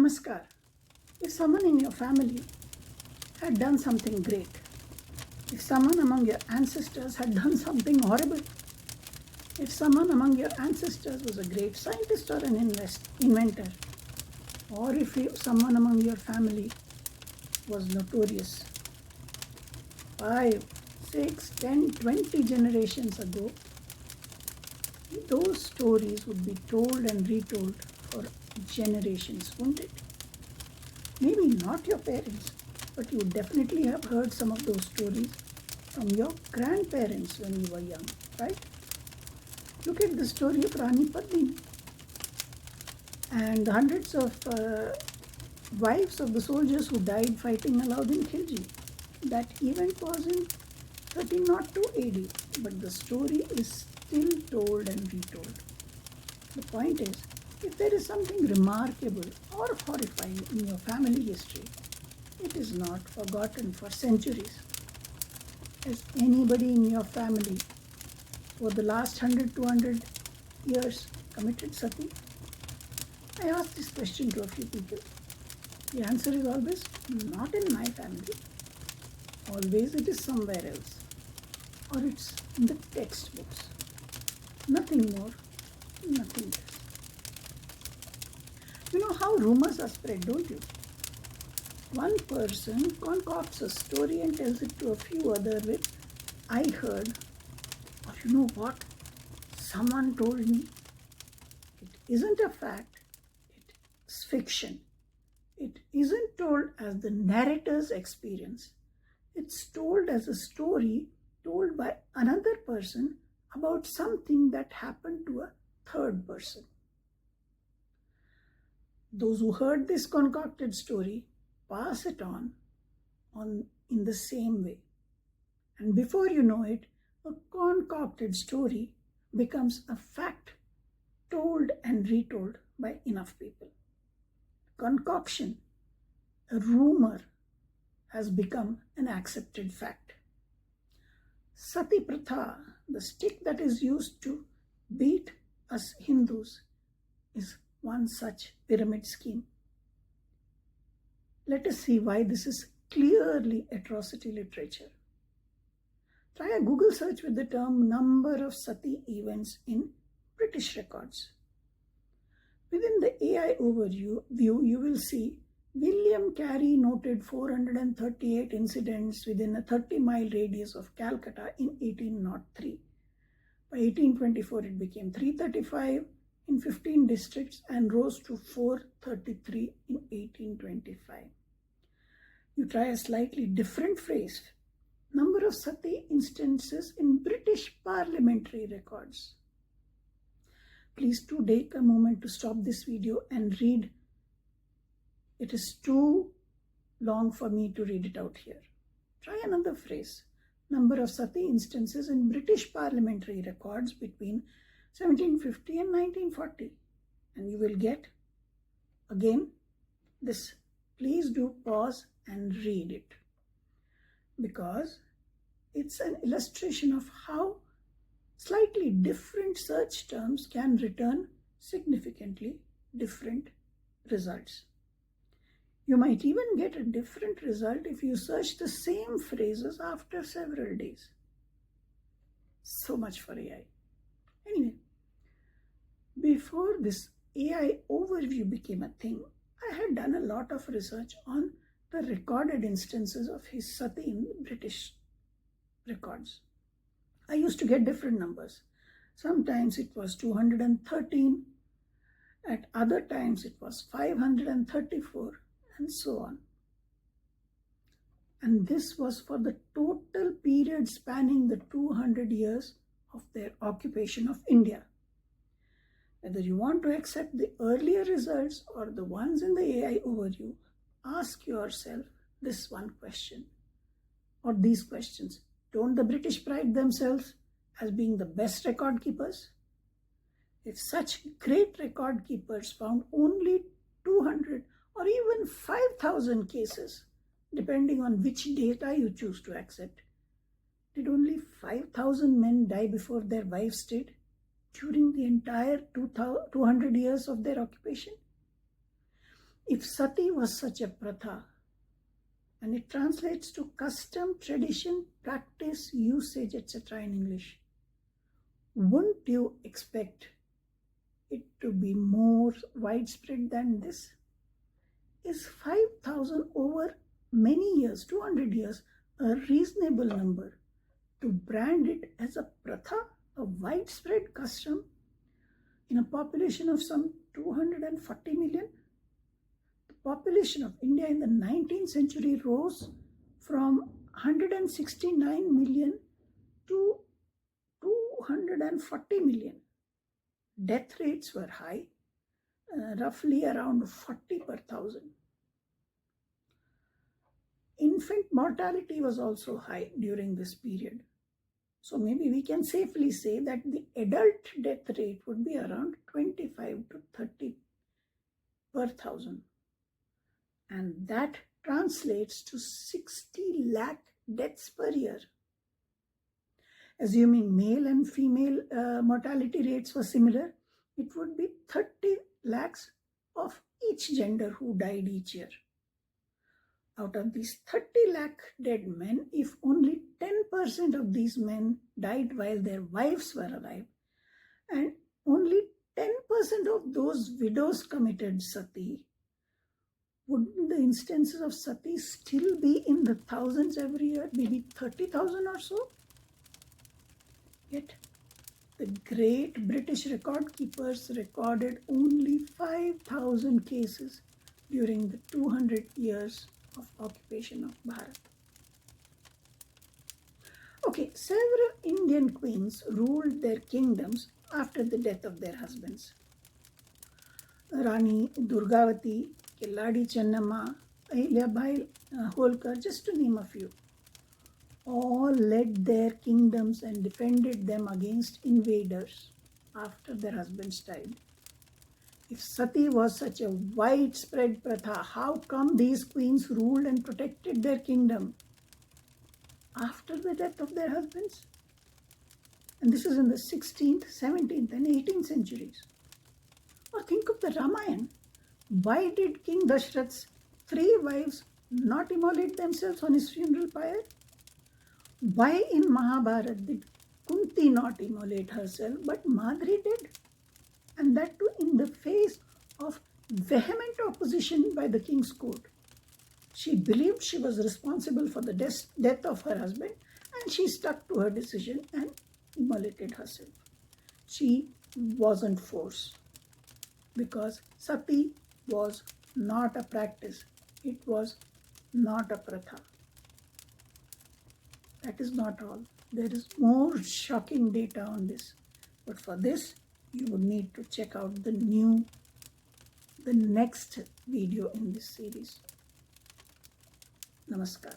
Namaskar. If someone in your family had done something great, if someone among your ancestors had done something horrible, if someone among your ancestors was a great scientist or an inventor, or if someone among your family was notorious, 5, 6, 10, 20 generations ago, those stories would be told and retold for generations, wouldn't it? Maybe not your parents, but you definitely have heard some of those stories from your grandparents when you were young, right? Look at the story of Rani and the hundreds of wives of the soldiers who died fighting Alauddin Khilji. That event was in 1302 AD, but the story is still told and retold. The point is, if there is something remarkable or horrifying in your family history, it is not forgotten for centuries. Has anybody in your family for the last 100, 200 years committed sati? I asked this question to a few people. The answer is always, not in my family. Always it is somewhere else. Or it's in the textbooks. Nothing more, nothing less. You know how rumors are spread, don't you? One person concocts a story and tells it to a few others with, I heard, or you know what, someone told me. It isn't a fact, it's fiction. It isn't told as the narrator's experience. It's told as a story told by another person about something that happened to a third person. Those who heard this concocted story pass it on in the same way. And before you know it, a concocted story becomes a fact told and retold by enough people. Concoction, a rumor, has become an accepted fact. Sati Pratha, the stick that is used to beat us Hindus, is one such pyramid scheme. Let us see why this is clearly atrocity literature. Try a Google search with the term number of sati events in British records. Within the AI overview, you will see William Carey noted 438 incidents within a 30-mile radius of Calcutta in 1803. By 1824, it became 335 in 15 districts and rose to 433 in 1825. You try a slightly different phrase, number of sati instances in British parliamentary records. Please do take a moment to stop this video and read. It is too long for me to read it out here. Try another phrase, number of sati instances in British parliamentary records between 1750 and 1940, and you will get again this. Please do pause and read it, because it's an illustration of how slightly different search terms can return significantly different results. You might even get a different result if you search the same phrases after several days. So much for AI. Anyway, before this AI overview became a thing, I had done a lot of research on the recorded instances of his sati in British records. I used to get different numbers. Sometimes it was 213, at other times it was 534, and so on. And this was for the total period spanning the 200 years of their occupation of India. Whether you want to accept the earlier results or the ones in the AI overview, ask yourself this one question, or these questions. Don't the British pride themselves as being the best record keepers? If such great record keepers found only 200 or even 5,000 cases, depending on which data you choose to accept, did only 5,000 men die before their wives did during the entire 200 years of their occupation? If sati was such a pratha, and it translates to custom, tradition, practice, usage, etc. in English, wouldn't you expect it to be more widespread than this? Is 5,000 over many years, 200 years, a reasonable number to brand it as a pratha, a widespread custom in a population of some 240 million? The population of India in the 19th century rose from 169 million to 240 million. Death rates were high, roughly around 40 per thousand. Infant mortality was also high during this period. So maybe we can safely say that the adult death rate would be around 25 to 30 per thousand. And that translates to 60 lakh deaths per year. Assuming male and female mortality rates were similar, it would be 30 lakhs of each gender who died each year. Out of these 30 lakh dead men, if only 10% of these men died while their wives were alive, and only 10% of those widows committed sati, wouldn't the instances of sati still be in the thousands every year, maybe 30,000 or so? Yet, the great British record keepers recorded only 5,000 cases during the 200 years of occupation of Bharat. Okay, several Indian queens ruled their kingdoms after the death of their husbands. Rani, Durgavati, Kelladi Chennamma, Ahilyabai, Holkar, just to name a few, all led their kingdoms and defended them against invaders after their husbands died. If sati was such a widespread pratha, how come these queens ruled and protected their kingdom after the death of their husbands? And this is in the 16th, 17th and 18th centuries. Or think of the Ramayana. Why did King Dashrath's 3 wives not immolate themselves on his funeral pyre? Why in Mahabharata did Kunti not immolate herself, but Madri did? And that too in the face of vehement opposition by the king's court. She believed she was responsible for the death of her husband, and she stuck to her decision and immolated herself. She wasn't forced, because sati was not a practice. It was not a pratha. That is not all. There is more shocking data on this. But for this, you would need to check out the next video in this series. Namaskar.